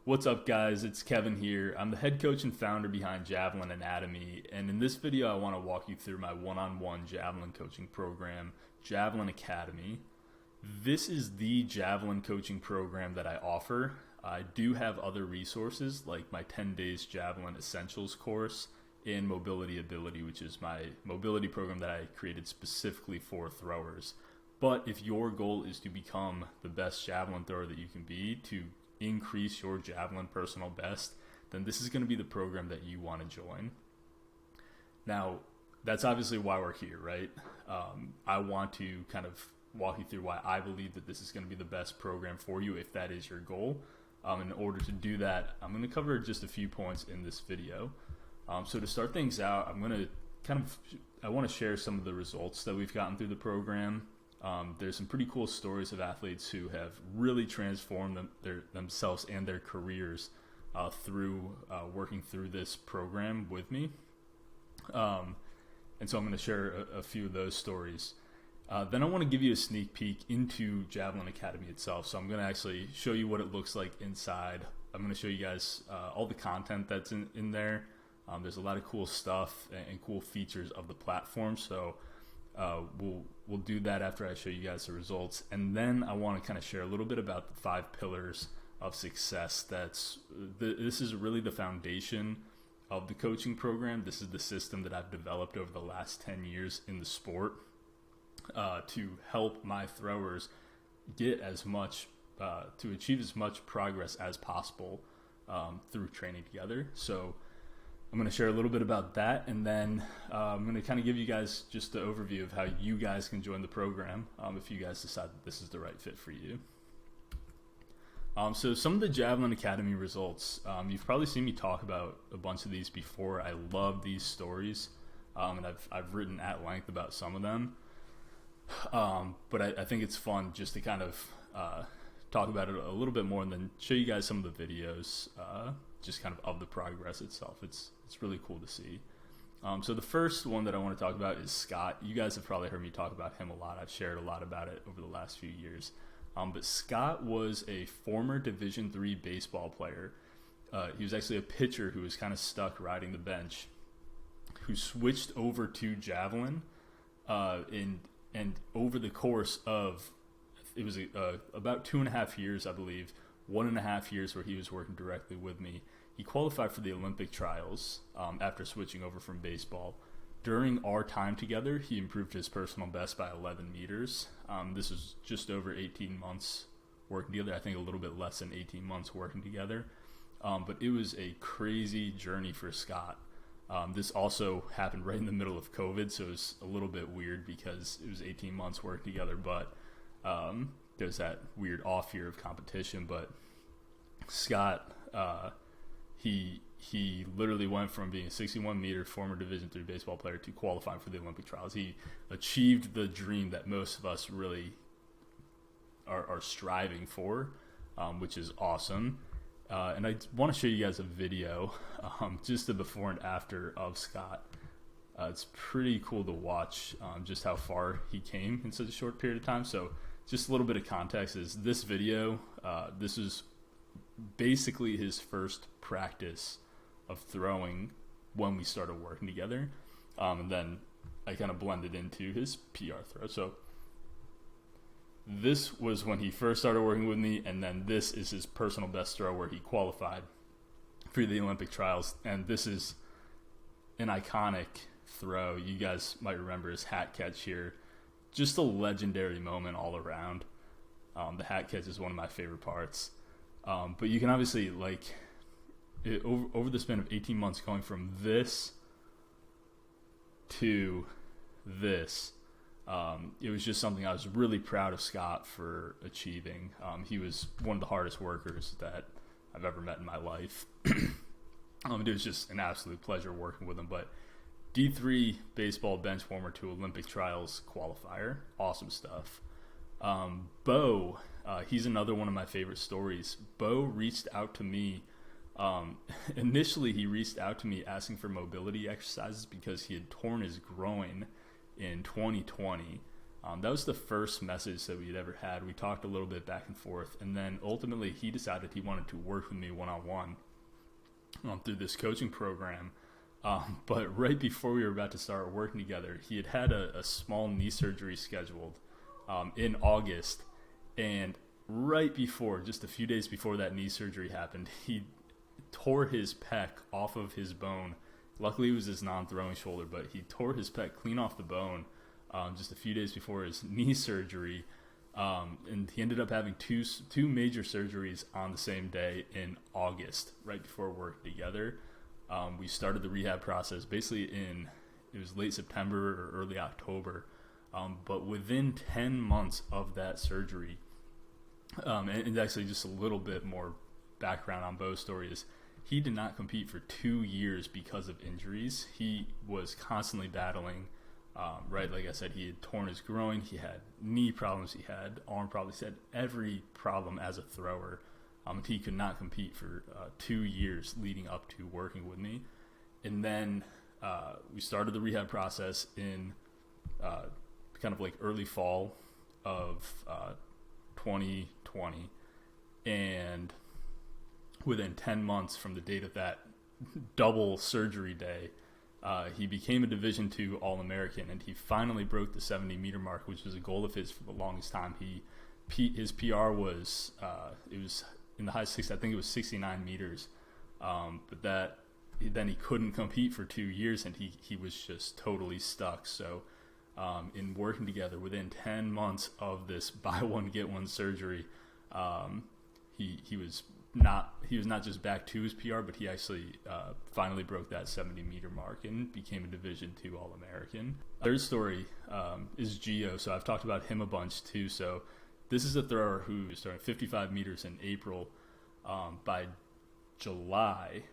What's up, guys? It's Kevin here. I'm the head coach and founder behind Javelin Anatomy, and in this video I want to walk you through my one-on-one Javelin coaching program, Javelin Academy. This is the Javelin coaching program that I offer. I do have other resources like my 10 Days Javelin Essentials course and Mobility Ability, which is my mobility program that I created specifically for throwers. But if your goal is to become the best javelin thrower that you can be, to increase your javelin personal best, then this is going to be the program that you want to join. Now, that's obviously why we're here, right? I want to kind of walk you through why I believe that this is going to be the best program for you if that is your goal. In order to do that, I'm going to cover just a few points in this video. So to start things out, I want to share some of the results that we've gotten through the program. There's some pretty cool stories of athletes who have really transformed themselves and their careers through working through this program with me. And so I'm going to share a few of those stories. Then I want to give you a sneak peek into Javelin Academy itself. So I'm going to actually show you what it looks like inside. I'm going to show you guys all the content that's in there. There's a lot of cool stuff and cool features of the platform. So we'll do that after I show you guys the results, and then I want to kind of share a little bit about the 5 pillars of success. This is really the foundation of the coaching program. This is the system that I've developed over the last 10 years in the sport to help my throwers get as much to achieve as much progress as possible through training together. So I'm going to share a little bit about that, and then I'm going to kind of give you guys just the overview of how you guys can join the program if you guys decide that this is the right fit for you. So some of the Javelin Academy results, you've probably seen me talk about a bunch of these before. I love these stories, and I've written at length about some of them. But I think it's fun just to kind of talk about it a little bit more and then show you guys some of the videos just kind of the progress itself. It's really cool to see. So the first one that I want to talk about is Scott. You guys have probably heard me talk about him a lot. I've shared a lot about it over the last few years. But Scott was a former Division III baseball player. He was actually a pitcher who was kind of stuck riding the bench, who switched over to Javelin, and over the course of, it was about 2.5 years, I believe, 1.5 years where he was working directly with me, he qualified for the Olympic trials after switching over from baseball. During our time together, he improved his personal best by 11 meters. This was just over 18 months working together. I think a little bit less than 18 months working together. But it was a crazy journey for Scott. This also happened right in the middle of COVID, so it was a little bit weird because it was 18 months working together, but there's that weird off year of competition. But Scott, he literally went from being a 61-meter former Division III baseball player to qualifying for the Olympic trials. He achieved the dream that most of us really are striving for, which is awesome. And I want to show you guys a video, just the before and after of Scott. It's pretty cool to watch just how far he came in such a short period of time. So just a little bit of context is this video, this is basically his first practice of throwing when we started working together. And then I kind of blended into his PR throw. So this was when he first started working with me, and then this is his personal best throw where he qualified for the Olympic trials. And this is an iconic throw. You guys might remember his hat catch here. Just a legendary moment all around. The hat catch is one of my favorite parts. But you can obviously, over the span of 18 months, going from this to this, it was just something I was really proud of Scott for achieving. He was one of the hardest workers that I've ever met in my life. It was just an absolute pleasure working with him. But D3 baseball bench warmer to Olympic trials qualifier, awesome stuff. Bo, he's another one of my favorite stories. Bo reached out to me. Initially, he reached out to me asking for mobility exercises because he had torn his groin in 2020. That was the first message that we had ever had. We talked a little bit back and forth, and then ultimately he decided he wanted to work with me one-on-one through this coaching program. But right before we were about to start working together, he had a small knee surgery scheduled in August, and right before, just a few days before that knee surgery happened, he tore his pec off of his bone. Luckily, it was his non-throwing shoulder, but he tore his pec clean off the bone just a few days before his knee surgery. And he ended up having two major surgeries on the same day in August, right before working together. We started the rehab process basically it was late September or early October. But within 10 months of that surgery, and actually just a little bit more background on Bo's story is he did not compete for 2 years because of injuries. He was constantly battling, right? Like I said, he had torn his groin, he had knee problems, he had arm problems, he had every problem as a thrower. He could not compete for 2 years leading up to working with me. And then we started the rehab process in kind of like early fall of 2020. And within 10 months from the date of that double surgery day, he became a Division II All-American, and he finally broke the 70-meter mark, which was a goal of his for the longest time. His PR was it was in the high 60s. I think it was 69 meters, but then he couldn't compete for 2 years, and he was just totally stuck. So in working together within 10 months of this buy one get one surgery, he was not just back to his PR, but he actually finally broke that 70-meter mark and became a Division II All-American. Third story is Gio. So I've talked about him a bunch too. So this is a thrower who started 55 meters in April. By July,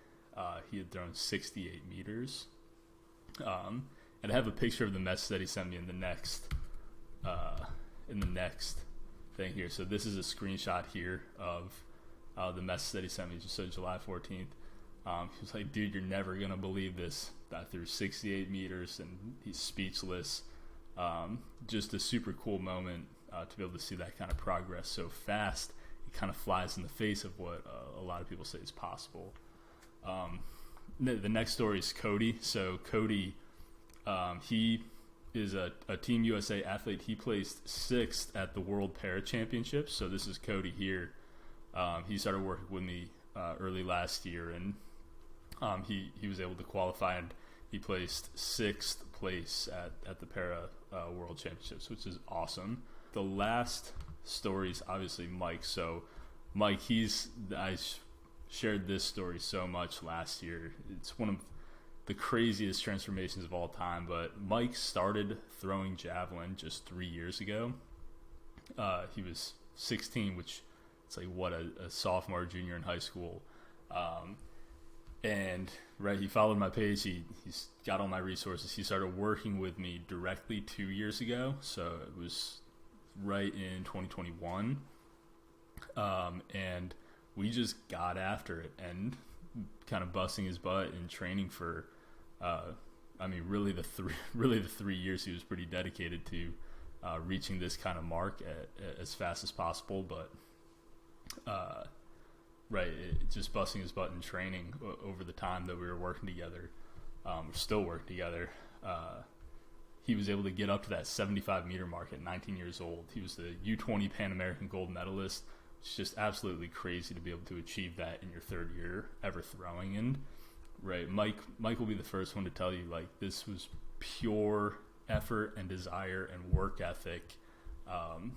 he had thrown 68 meters. And I have a picture of the message that he sent me in the next thing here. So this is a screenshot here of the message that he sent me, just so July 14th. He was like, dude, you're never going to believe this. I threw 68 meters, and he's speechless. Just a super cool moment to be able to see that kind of progress so fast. It kind of flies in the face of what a lot of people say is possible. The next story is Cody. So Cody, he is a Team USA athlete. He placed 6th at the World Para Championships. So this is Cody here. He started working with me early last year, and he was able to qualify, and he placed 6th place at the Para World Championships, which is awesome. The last story is obviously Mike. So Mike, I shared this story so much last year. It's one of the craziest transformations of all time, but Mike started throwing javelin just 3 years ago. He was 16, which it's like a sophomore, junior in high school. And right, he followed my page. He's got all my resources. He started working with me directly 2 years ago. So it was right in 2021. And we just got after it and kind of busting his butt in training for, really the 3 years he was pretty dedicated to reaching this kind of mark as fast as possible. But just busting his butt in training over the time that we were working together. We're still working together. He was able to get up to that 75-meter mark at 19 years old. He was the U20 Pan American gold medalist. It's just absolutely crazy to be able to achieve that in your third year ever throwing. And right, Mike will be the first one to tell you, like, this was pure effort and desire and work ethic.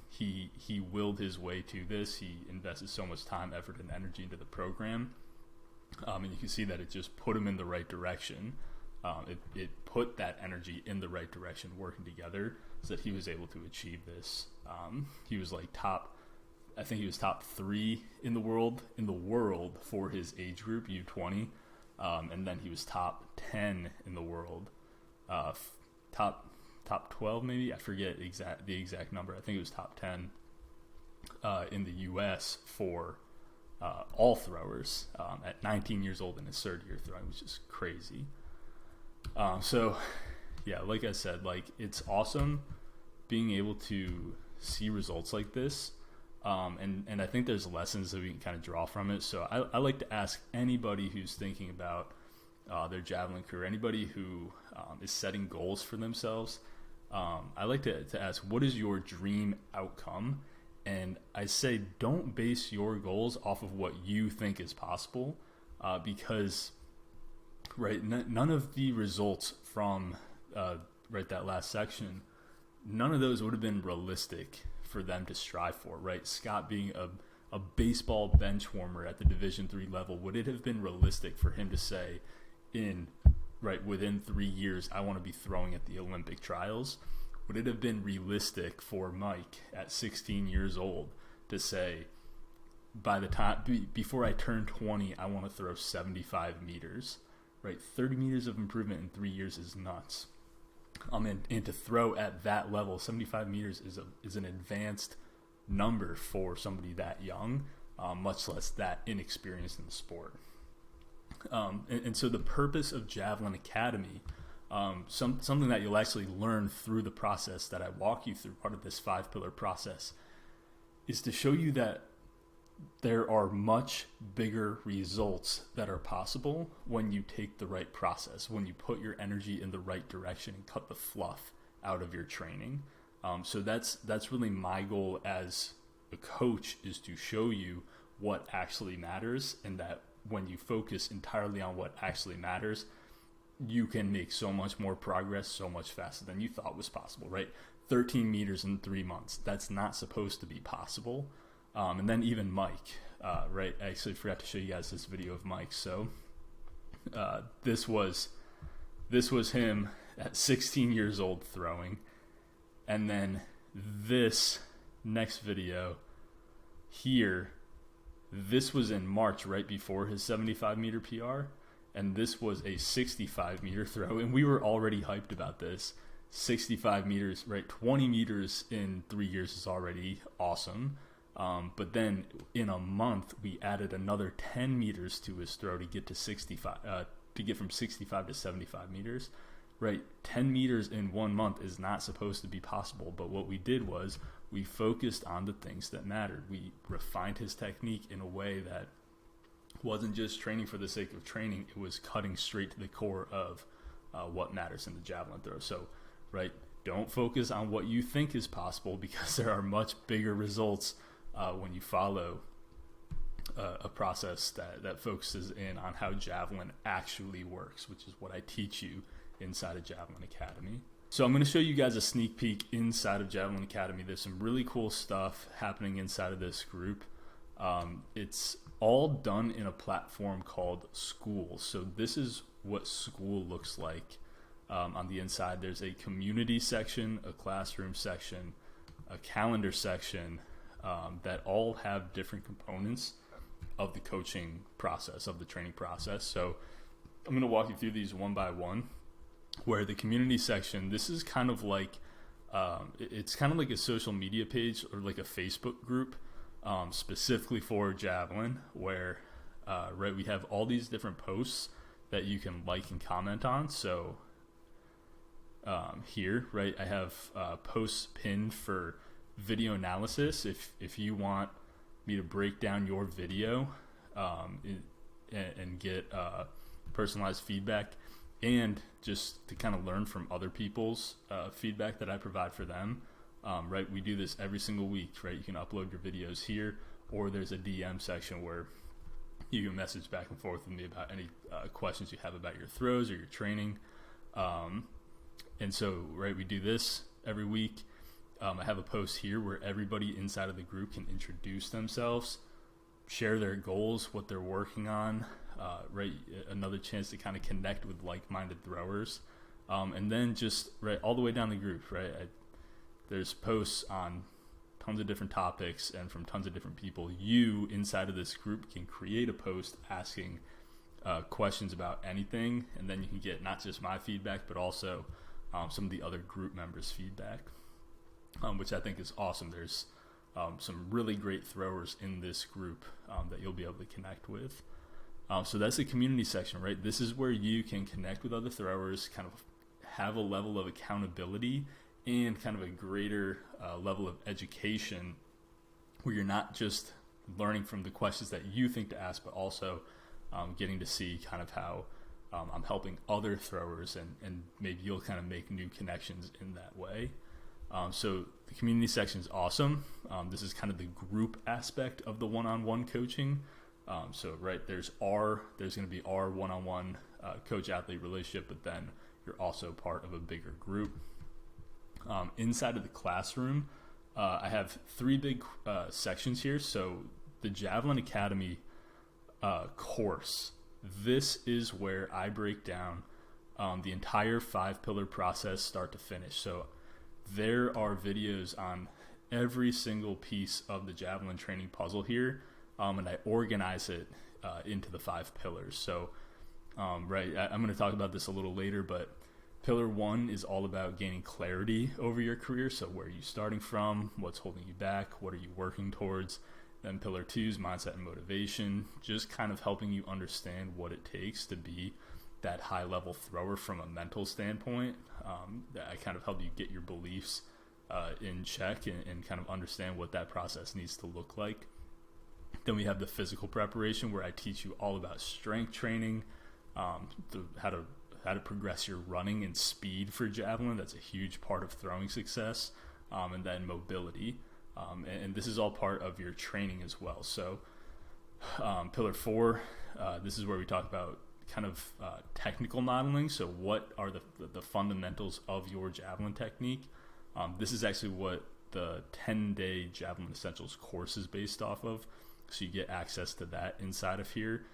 He willed his way to this. He invested so much time, effort, and energy into the program. And you can see that it just put him in the right direction. It put that energy in the right direction, working together, so that he was able to achieve this. He was like I think he was top 3 in the world for his age group, U20. And then he was top 10 in the world, top 12 maybe, I forget the exact number. I think it was top 10 in the US for all throwers at 19 years old in his third year throwing, which is crazy. So yeah, like I said, like, it's awesome being able to see results like this. And I think there's lessons that we can kind of draw from it. So I like to ask anybody who's thinking about their javelin career, anybody who is setting goals for themselves. I like to ask, what is your dream outcome? And I say, don't base your goals off of what you think is possible, because none of the results from that last section, none of those would have been realistic for them to strive for, right? Scott being a baseball bench warmer at the Division III level, would it have been realistic for him to say within 3 years, I want to be throwing at the Olympic trials? Would it have been realistic for Mike at 16 years old to say, by the time, before I turn 20, I want to throw 75 meters, right? 30 meters of improvement in 3 years is nuts. And to throw at that level, 75 meters is an advanced number for somebody that young, much less that inexperienced in the sport. And so the purpose of Javelin Academy, something that you'll actually learn through the process that I walk you through, part of this 5-pillar process, is to show you that there are much bigger results that are possible when you take the right process, when you put your energy in the right direction and cut the fluff out of your training. So that's really my goal as a coach, is to show you what actually matters, and that when you focus entirely on what actually matters, you can make so much more progress so much faster than you thought was possible, right? 13 meters in 3 months. That's not supposed to be possible. And then even Mike, I actually forgot to show you guys this video of Mike. So this was him at 16 years old throwing. And then this next video here, this was in March, right before his 75 meter PR. And this was a 65 meter throw. And we were already hyped about this. 65 meters, right? 20 meters in 3 years is already awesome. But then in a month, we added another 10 meters to his throw to get to 65, to get from 65 to 75 meters, right? 10 meters in 1 month is not supposed to be possible. But what we did was we focused on the things that mattered. We refined his technique in a way that wasn't just training for the sake of training. It was cutting straight to the core of what matters in the javelin throw. So, don't focus on what you think is possible, because there are much bigger results when you follow a process that focuses in on how Javelin actually works, which is what I teach you inside of Javelin Academy. So I'm going to show you guys a sneak peek inside of Javelin Academy. There's some really cool stuff happening inside of this group. It's all done in a platform called School. So this is what School looks like. On the inside, there's a community section, a classroom section, a calendar section, that all have different components of the coaching process, of the training process. So I'm going to walk you through these one by one. Where the community section, this is kind of like, it's kind of like a social media page or like a Facebook group, specifically for Javelin, where, we have all these different posts that you can like and comment on. So here, I have posts pinned for video analysis. If you want me to break down your video and get personalized feedback, and just to kind of learn from other people's feedback that I provide for them, we do this every single week, You can upload your videos here, or there's a DM section where you can message back and forth with me about any questions you have about your throws or your training. And so, we do this every week. I have a post here where everybody inside of the group can introduce themselves, share their goals, what they're working on, another chance to kind of connect with like-minded throwers. And then just, all the way down the group, there's posts on tons of different topics and from tons of different people. You, inside of this group, can create a post asking questions about anything, and then you can get not just my feedback, but also some of the other group members' feedback. Which I think is awesome. There's some really great throwers in this group that you'll be able to connect with. So that's the community section, This is where you can connect with other throwers, kind of have a level of accountability, and kind of a greater level of education where you're not just learning from the questions that you think to ask, but also getting to see kind of how I'm helping other throwers, and maybe you'll kind of make new connections in that way. So the community section is awesome. This is kind of the group aspect of the one-on-one coaching. So there's going to be our one-on-one coach-athlete relationship, but then you're also part of a bigger group. Inside of the classroom, I have 3 big sections here. So the Javelin Academy course, this is where I break down the entire 5-pillar process start to finish. So there are videos on every single piece of the Javelin training puzzle here, and I organize it into the 5 pillars. So I'm going to talk about this a little later, but Pillar 1 is all about gaining clarity over your career. So where are you starting from? What's holding you back? What are you working towards? Then Pillar 2 is mindset and motivation, just kind of helping you understand what it takes to be that high level thrower from a mental standpoint. I kind of help you get your beliefs in check and kind of understand what that process needs to look like. Then we have the physical preparation, where I teach you all about strength training, how to progress your running and speed for Javelin. That's a huge part of throwing success. And then mobility. And this is all part of your training as well. So Pillar 4, this is where we talk about kind of technical modeling. So what are the fundamentals of your Javelin technique? This is actually what the 10-day Javelin Essentials course is based off of. So you get access to that inside of here.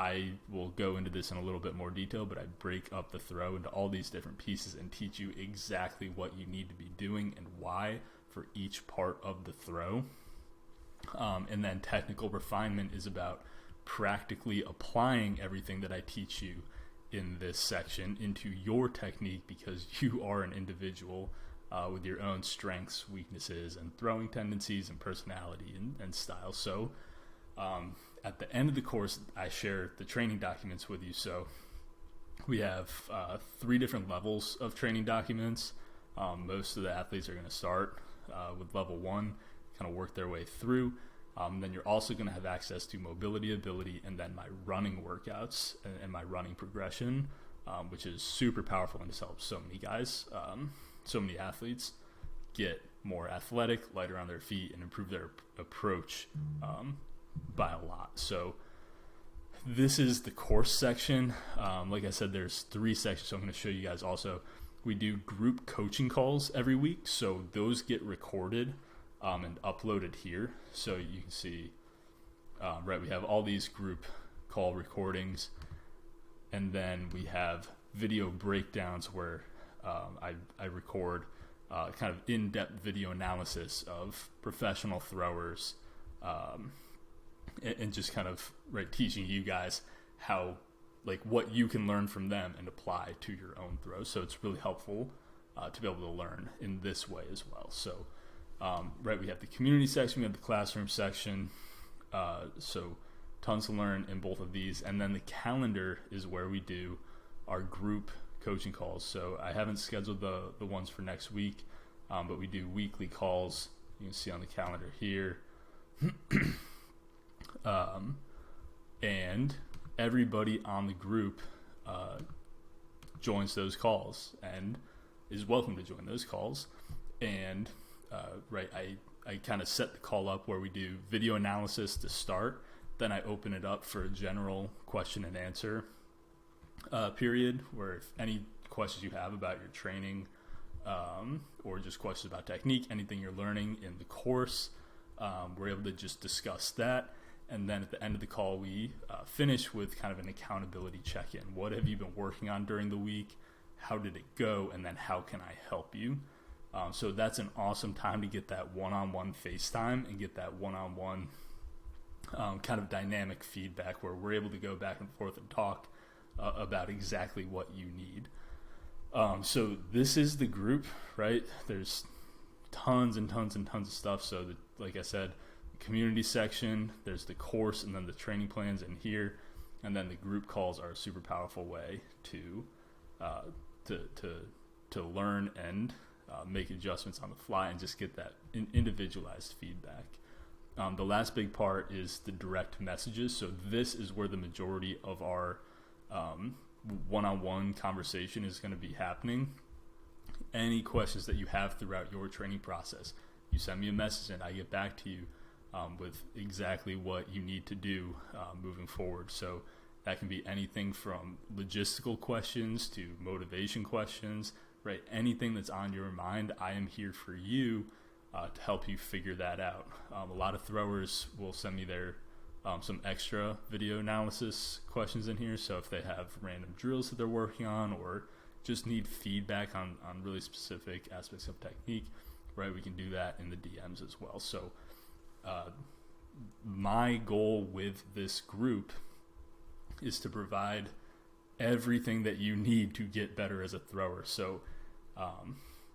I will go into this in a little bit more detail, but I break up the throw into all these different pieces and teach you exactly what you need to be doing and why for each part of the throw. And then technical refinement is about practically applying everything that I teach you in this section into your technique, because you are an individual with your own strengths, weaknesses, and throwing tendencies and personality and style. So at the end of the course, I share the training documents with you. So we have 3 different levels of training documents. Most of the athletes are going to start with level 1, kind of work their way through. Then you're also going to have access to mobility, ability, and then my running workouts and my running progression, which is super powerful and has helped so many guys, so many athletes get more athletic, lighter on their feet, and improve their approach by a lot. So this is the course section. Like I said, there's 3 sections, so I'm going to show you guys also. We do group coaching calls every week, so those get recorded and uploaded here. So you can see, we have all these group call recordings, and then we have video breakdowns where I record kind of in-depth video analysis of professional throwers, and just kind of teaching you guys how, what you can learn from them and apply to your own throws. So it's really helpful to be able to learn in this way as well. So we have the community section, we have the classroom section, so tons to learn in both of these. And then the calendar is where we do our group coaching calls. So I haven't scheduled the ones for next week, but we do weekly calls. You can see on the calendar here. And everybody on the group joins those calls and is welcome to join those calls. And I kind of set the call up where we do video analysis to start. Then I open it up for a general question and answer period, where if any questions you have about your training, or just questions about technique, anything you're learning in the course, we're able to just discuss that. And then at the end of the call, we finish with kind of an accountability check-in. What have you been working on during the week? How did it go? And then how can I help you? So that's an awesome time to get that one-on-one FaceTime and get that one-on-one kind of dynamic feedback, where we're able to go back and forth and talk about exactly what you need. So this is the group, right? There's tons and tons and tons of stuff. So like I said, the community section, there's the course, and then the training plans in here. And then the group calls are a super powerful way to learn and make adjustments on the fly and just get that individualized feedback. The last big part is the direct messages. So this is where the majority of our one-on-one conversation is going to be happening. Any questions that you have throughout your training process, you send me a message and I get back to you with exactly what you need to do moving forward. So that can be anything from logistical questions to motivation questions, right? Anything that's on your mind, I am here for you to help you figure that out. A lot of throwers will send me their some extra video analysis questions in here. So if they have random drills that they're working on or just need feedback on really specific aspects of technique, right, we can do that in the DMs as well. So my goal with this group is to provide everything that you need to get better as a thrower. So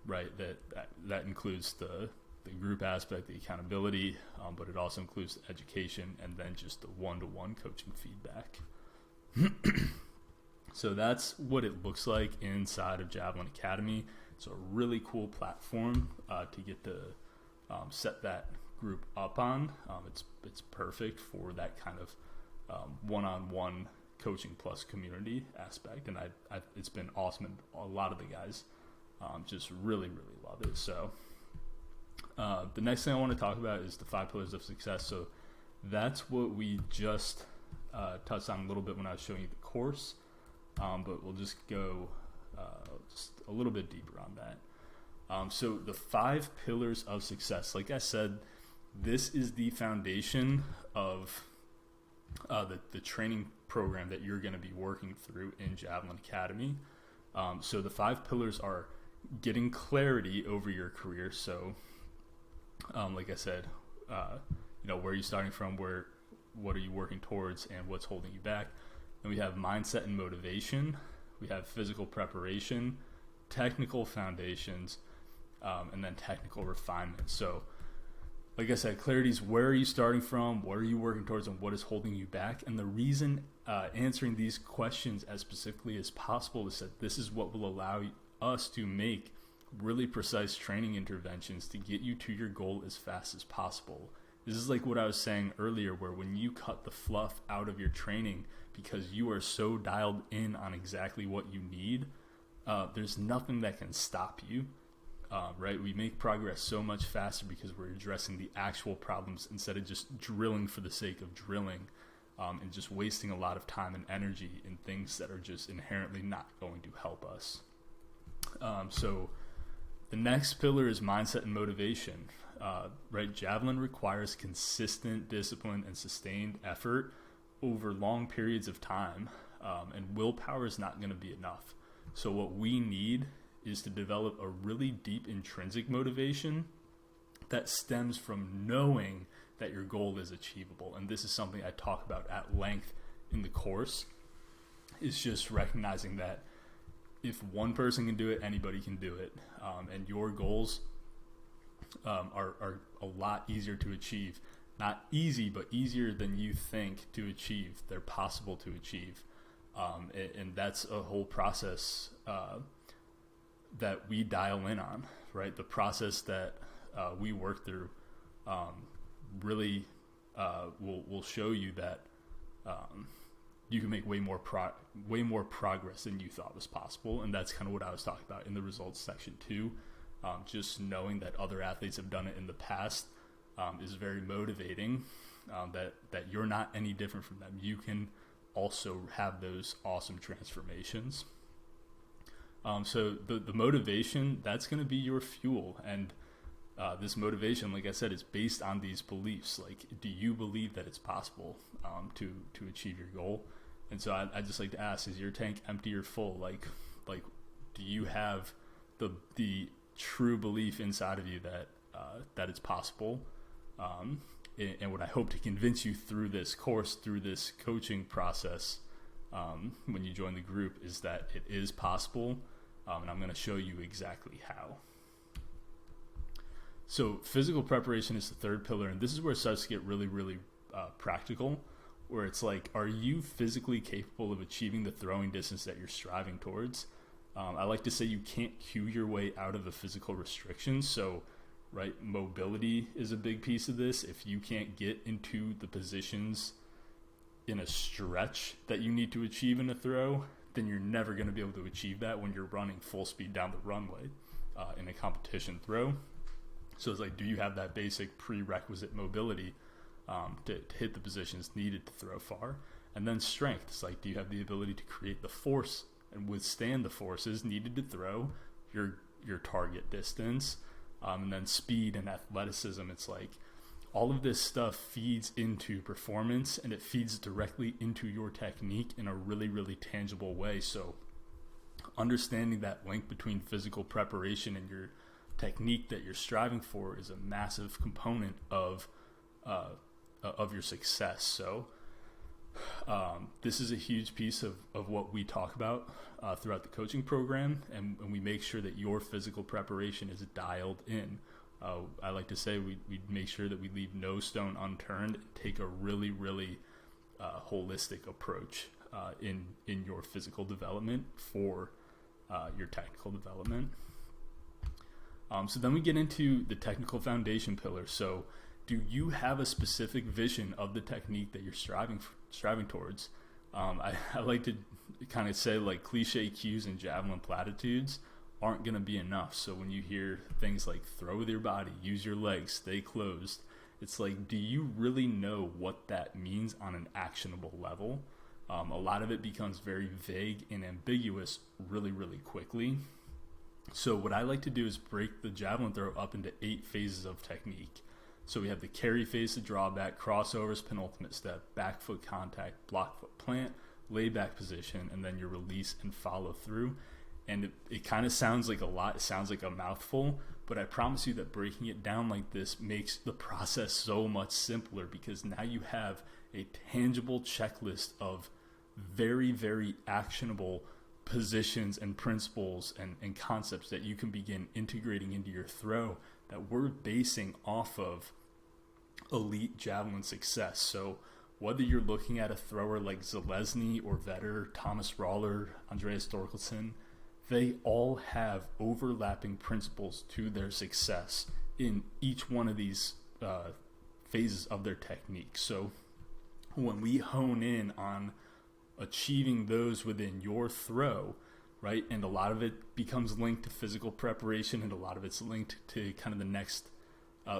right, that includes the group aspect, the accountability, but it also includes the education and then just the one-to-one coaching feedback. So that's what it looks like inside of Javelin Academy. It's a really cool platform to get to set that group up on. It's perfect for that kind of one-on-one coaching plus community aspect, and it's been awesome, and a lot of the guys just really love it. So the next thing I want to talk about is the 5 pillars of success. So that's what we just touched on a little bit when I was showing you the course, but we'll just go just a little bit deeper on that. So the 5 pillars of success, like I said, this is the foundation of the training program that you're going to be working through in Javelin Academy. So the 5 pillars are getting clarity over your career. So like I said, where are you starting from, what are you working towards, and what's holding you back. And we have mindset and motivation. We have physical preparation, technical foundations, and then technical refinement. So like I said, clarity is where are you starting from, what are you working towards, and what is holding you back. And the reason answering these questions as specifically as possible is that this is what will allow us to make really precise training interventions to get you to your goal as fast as possible. This is like what I was saying earlier, where when you cut the fluff out of your training because you are so dialed in on exactly what you need, there's nothing that can stop you. Right? We make progress so much faster because we're addressing the actual problems instead of just drilling for the sake of drilling, and just wasting a lot of time and energy in things that are just inherently not going to help us. So the next pillar is mindset and motivation. Right? Javelin requires consistent discipline and sustained effort over long periods of time, and willpower is not going to be enough. So what we need is to develop a really deep intrinsic motivation that stems from knowing that your goal is achievable. And this is something I talk about at length in the course, is just recognizing that if one person can do it, anybody can do it. And your goals are a lot easier to achieve. Not easy, but easier than you think to achieve. They're possible to achieve. And that's a whole process that we dial in on, right? The process that we work through really will show you that you can make way more progress than you thought was possible. And that's kind of what I was talking about in the results section too. Just knowing that other athletes have done it in the past is very motivating, that you're not any different from them. You can also have those awesome transformations. So the motivation, that's going to be your fuel. And this motivation, like I said, is based on these beliefs. Like, do you believe that it's possible to achieve your goal? And so I just like to ask, is your tank empty or full? Like do you have the true belief inside of you that it's possible? And what I hope to convince you through this course, through this coaching process, when you join the group, is that it is possible. And I'm going to show you exactly how. So physical preparation is the third pillar, and this is where it starts to get really practical, where it's like, are you physically capable of achieving the throwing distance that you're striving towards? I like to say you can't cue your way out of a physical restriction. So, right, mobility is a big piece of this. If you can't get into the positions in a stretch that you need to achieve in a throw, then you're never going to be able to achieve that when you're running full speed down the runway in a competition throw. So it's like, do you have that basic prerequisite mobility to hit the positions needed to throw far? And then strength. It's like, do you have the ability to create the force and withstand the forces needed to throw your target distance? And then speed and athleticism. It's like all of this stuff feeds into performance, and it feeds directly into your technique in a really, really tangible way. So understanding that link between physical preparation and your technique that you're striving for is a massive component of your success. So this is a huge piece of what we talk about throughout the coaching program, and we make sure that your physical preparation is dialed in. I like to say we make sure that we leave no stone unturned and take a really, really holistic approach in your physical development for your technical development. So then we get into the technical foundation pillar. So do you have a specific vision of the technique that you're striving towards? I like to kind of say, like, cliche cues and javelin platitudes aren't going to be enough. So when you hear things like throw with your body, use your legs, stay closed, it's like, do you really know what that means on an actionable level? A lot of it becomes very vague and ambiguous really, really quickly. So what I like to do is break the javelin throw up into 8 phases of technique. So we have the carry phase, the drawback, crossovers, penultimate step, back foot contact, block foot plant, lay back position, and then your release and follow through. And it kind of sounds like a lot. It sounds like a mouthful, but I promise you that breaking it down like this makes the process so much simpler, because now you have a tangible checklist of very, very actionable positions and principles and concepts that you can begin integrating into your throw that we're basing off of elite javelin success. So whether you're looking at a thrower like Zalesny or Vetter, Thomas Roller, Andreas Dorkelson, they all have overlapping principles to their success in each one of these phases of their technique. So when we hone in on achieving those within your throw, right, and a lot of it becomes linked to physical preparation, and a lot of it's linked to kind of the next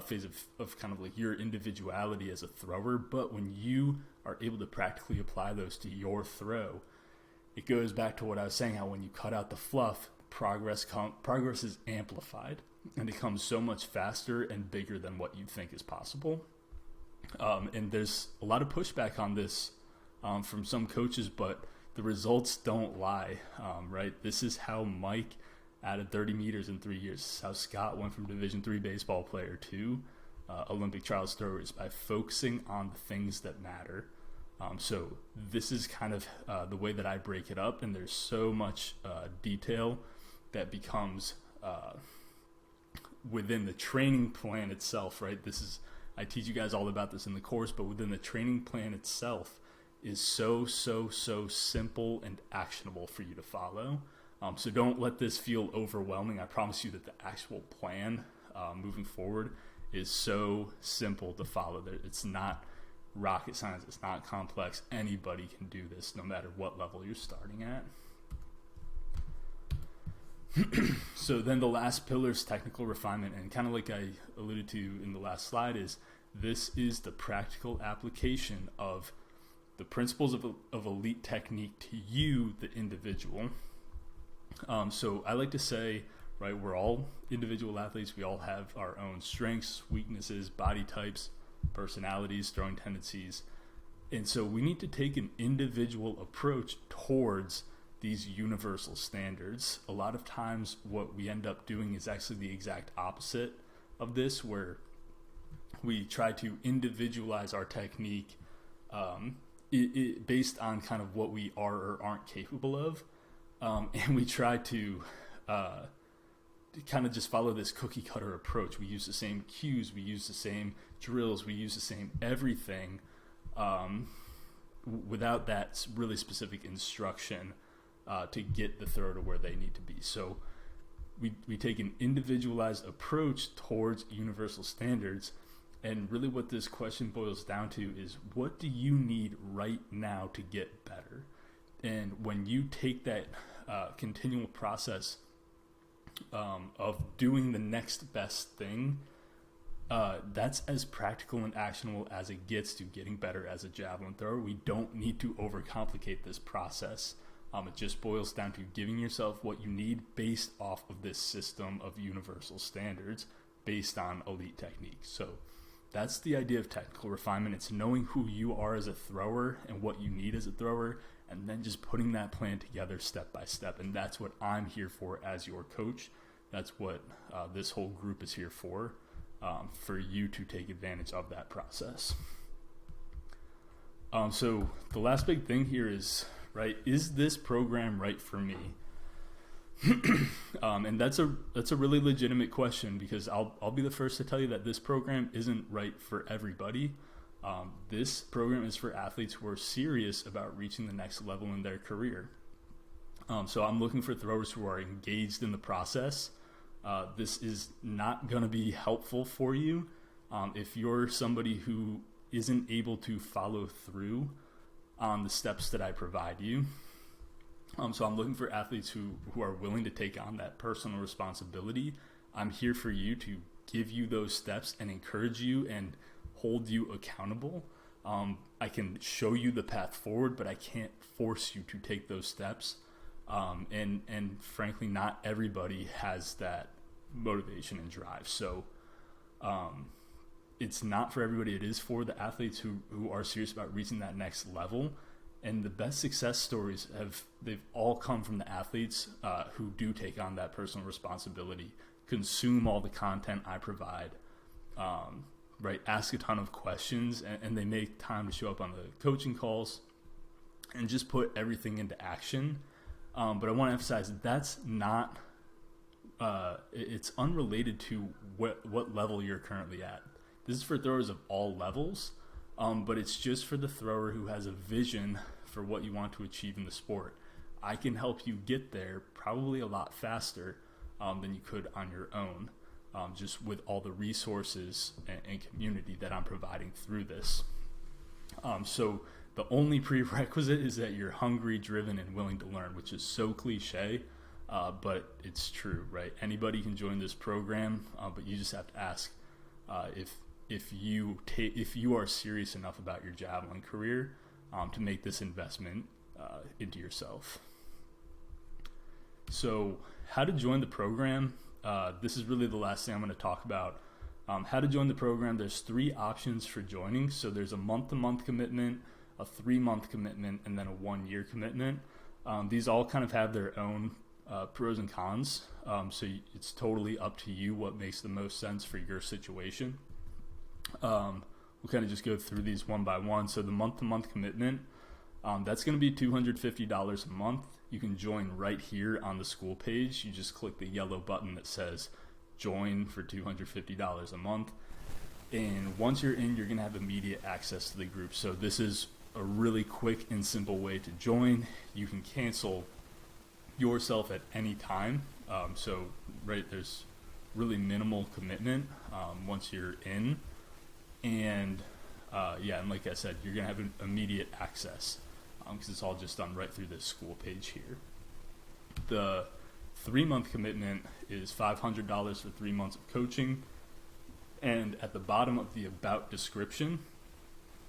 phase of kind of like your individuality as a thrower. But when you are able to practically apply those to your throw, it goes back to what I was saying, how when you cut out the fluff, progress is amplified, and it comes so much faster and bigger than what you think is possible. And there's a lot of pushback on this from some coaches, but the results don't lie, right? This is how Mike added 30 meters in 3 years. This is how Scott went from Division III baseball player to Olympic trials thrower, is by focusing on the things that matter. So this is kind of the way that I break it up, and there's so much detail that becomes within the training plan itself, right? I teach you guys all about this in the course, but within the training plan itself is so simple and actionable for you to follow. So don't let this feel overwhelming. I promise you that the actual plan moving forward is so simple to follow. It's not rocket science. It's not complex. Anybody can do this, no matter what level you're starting at. So then the last pillar is technical refinement, and kind of like I alluded to in the last slide, this is the practical application of the principles of elite technique to you, the individual. So I like to say, right, we're all individual athletes. We all have our own strengths, weaknesses, body types, personalities, throwing tendencies. And so we need to take an individual approach towards these universal standards. A lot of times what we end up doing is actually the exact opposite of this, where we try to individualize our technique based on kind of what we are or aren't capable of. And we try to kind of just follow this cookie cutter approach. We use the same cues, we use the same drills, we use the same everything without that really specific instruction to get the thrower to where they need to be. So we take an individualized approach towards universal standards. And really what this question boils down to is, what do you need right now to get better? And when you take that continual process of doing the next best thing, that's as practical and actionable as it gets to getting better as a javelin thrower. We don't need to overcomplicate this process. It just boils down to giving yourself what you need based off of this system of universal standards based on elite techniques. So that's the idea of technical refinement. It's knowing who you are as a thrower and what you need as a thrower, and then just putting that plan together step by step. And that's what I'm here for as your coach. That's what this whole group is here for you to take advantage of that process. So the last big thing here is, right, is this program right for me? And that's a really legitimate question, because I'll be the first to tell you that this program isn't right for everybody. This program is for athletes who are serious about reaching the next level in their career. So I'm looking for throwers who are engaged in the process. This is not going to be helpful for you if you're somebody who isn't able to follow through on the steps that I provide you. So I'm looking for athletes who are willing to take on that personal responsibility. I'm here for you to give you those steps and encourage you and hold you accountable. I can show you the path forward, but I can't force you to take those steps. And frankly, not everybody has that motivation and drive. So it's not for everybody. It is for the athletes who are serious about reaching that next level. And the best success stories they've all come from the athletes who do take on that personal responsibility, consume all the content I provide, right? Ask a ton of questions, and they make time to show up on the coaching calls and just put everything into action. But I want to emphasize that's not, it's unrelated to what level you're currently at. This is for throwers of all levels. But it's just for the thrower who has a vision for what you want to achieve in the sport. I can help you get there probably a lot faster than you could on your own, just with all the resources and community that I'm providing through this. So the only prerequisite is that you're hungry, driven, and willing to learn, which is so cliche, but it's true, right? Anybody can join this program, but you just have to ask if you are serious enough about your javelin career to make this investment into yourself. So how to join the program, this is really the last thing I'm going to talk about. How to join the program, there's 3 options for joining. So there's a month-to-month commitment, a 3-month commitment, and then a 1-year commitment. These all kind of have their own pros and cons. So it's totally up to you what makes the most sense for your situation. We'll kind of just go through these one by one. So the month-to-month commitment, that's going to be $250 a month. You can join right here on the school page. You just click the yellow button that says join for $250 a month. And once you're in, you're going to have immediate access to the group. So this is a really quick and simple way to join. You can cancel yourself at any time. So right, there's really minimal commitment once you're in. And and like I said, you're going to have immediate access because it's all just done right through this school page here. The 3-month commitment is $500 for 3 months of coaching. And at the bottom of the About description,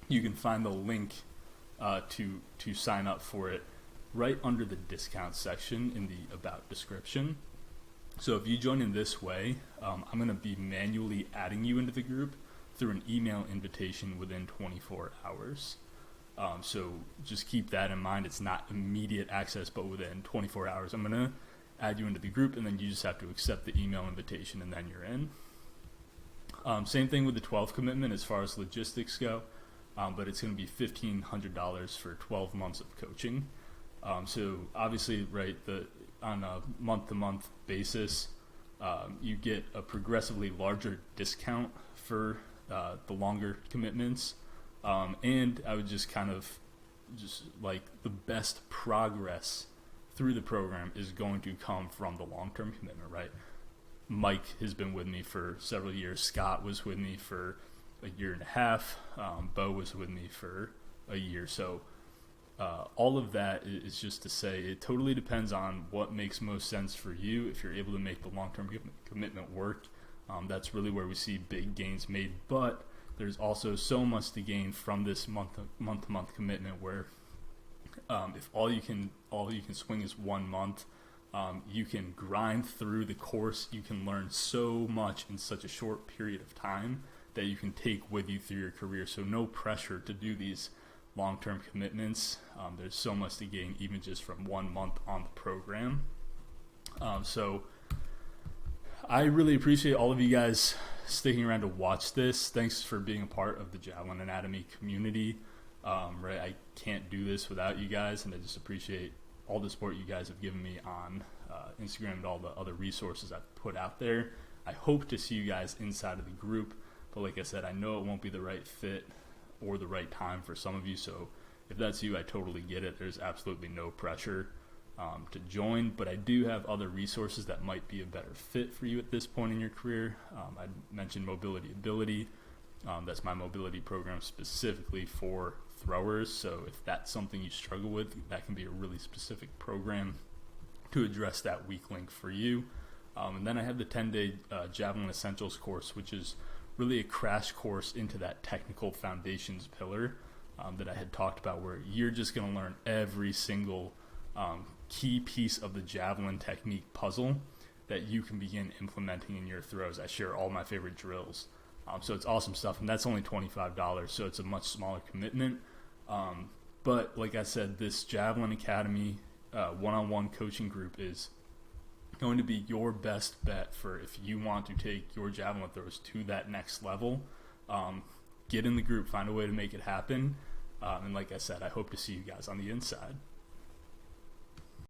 you can find the link to sign up for it right under the discount section in the About description. So if you join in this way, I'm going to be manually adding you into the group through an email invitation within 24 hours. So just keep that in mind. It's not immediate access, but within 24 hours, I'm going to add you into the group, and then you just have to accept the email invitation, and then you're in. Same thing with the 12 commitment as far as logistics go, but it's going to be $1,500 for 12 months of coaching. So obviously, right, on a month-to-month basis, you get a progressively larger discount for the longer commitments. And I would just like the best progress through the program is going to come from the long-term commitment, right? Mike has been with me for several years. Scott was with me for a year and a half. Bo was with me for a year. So all of that is just to say it totally depends on what makes most sense for you. If you're able to make the long-term commitment work, that's really where we see big gains made. But there's also so much to gain from this month-to-month commitment where if all you can swing is 1 month, you can grind through the course. You can learn so much in such a short period of time that you can take with you through your career. So no pressure to do these long-term commitments. There's so much to gain even just from 1 month on the program. So I really appreciate all of you guys sticking around to watch this. Thanks for being a part of the Javelin Anatomy community. Right, I can't do this without you guys, and I just appreciate all the support you guys have given me on Instagram and all the other resources I've put out there. I hope to see you guys inside of the group, but like I said, I know it won't be the right fit or the right time for some of you, so if that's you, I totally get it. There's absolutely no pressure to join, but I do have other resources that might be a better fit for you at this point in your career. I mentioned Mobility Ability. That's my mobility program specifically for throwers, so if that's something you struggle with, that can be a really specific program to address that weak link for you. And then I have the 10-day Javelin Essentials course, which is really a crash course into that technical foundations pillar that I had talked about, where you're just going to learn every single key piece of the Javelin technique puzzle that you can begin implementing in your throws. I share all my favorite drills. So it's awesome stuff, and that's only $25, so it's a much smaller commitment. But like I said, this Javelin Academy one-on-one coaching group is going to be your best bet for if you want to take your javelin throws to that next level. Get in the group, find a way to make it happen. And like I said, I hope to see you guys on the inside.